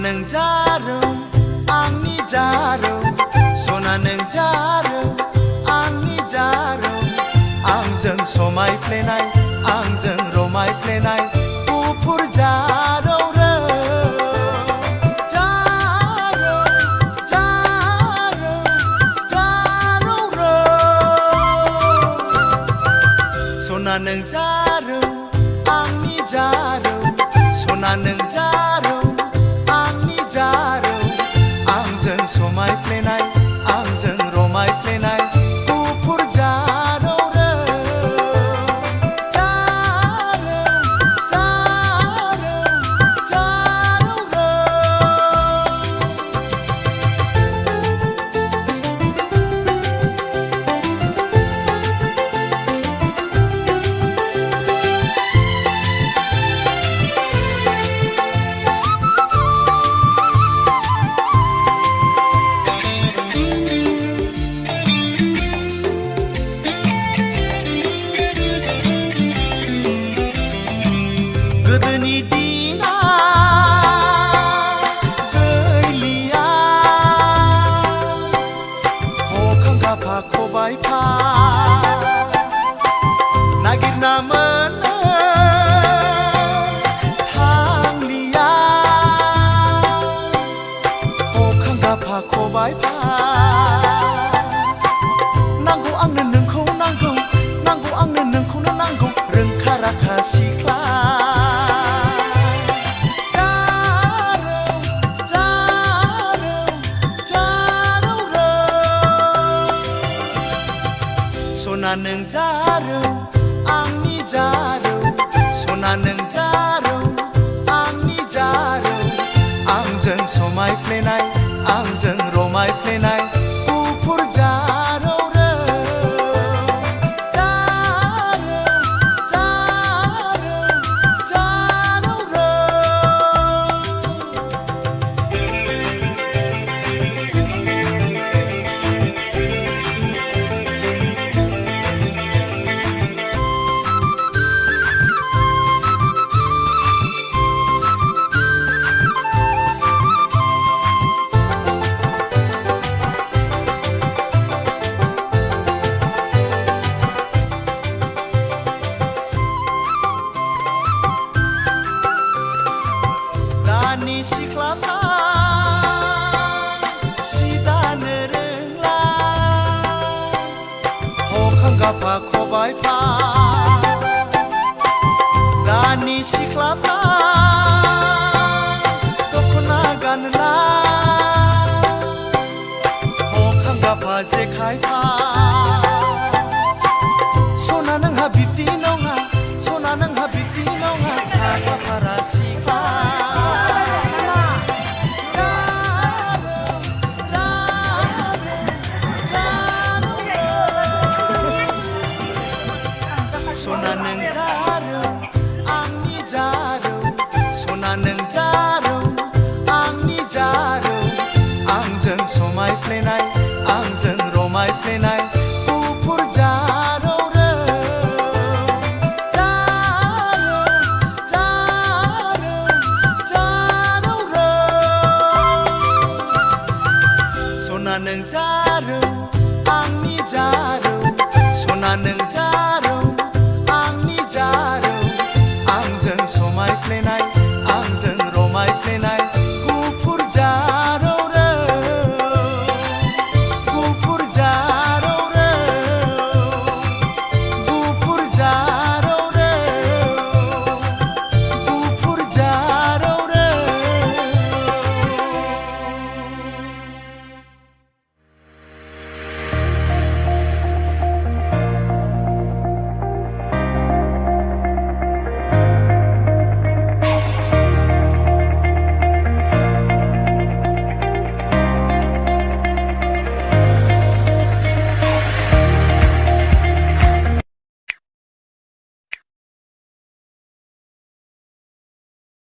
नों जारौ आंनि जारौ सना नों जारौ आंनि जारौ आंजों समायफ्लेनाय आंजों रमायफ्लेनाय गुफुर जारौ रौ जारौ जारौ जारौ रौ सना नों जारौ आंनि जारौ सना नों जारौ आंनि जारौ आंजों समायफ्लेनाय आंजों रमायफ्लेनाय गुफुर जारौ रौ जारौ जारौ जारौ रौ गोदोनि दिना गैलिया हखां गाफा खबायफा नागिरना मोननो थांलिया हखां गाफा खबायफा नांगौ आंनो नोंखौ नांगौ नांगौ आंनो नोंखौनो नांगौ रोंखा राखा सिख्ला सना नों जारौ आंनि जारौ सना नों जारौ आंनि जारौ आंजों समायफ्लेनाय आंजों रमायफ्लेनाय गुफुर जारौ रौ जारौ जारौ जारौ रौ दानि सिख्लाफ्रा सि दानो रोंला हखां गाफा खबायफा दानि सिख्लाफ्रा दख'ना गानला हखां गाफा जेखायफा सना नोंहा बिब्दि नङा सना नोंहा बिब्दि नङा साखा फारा सिख्ला सना नों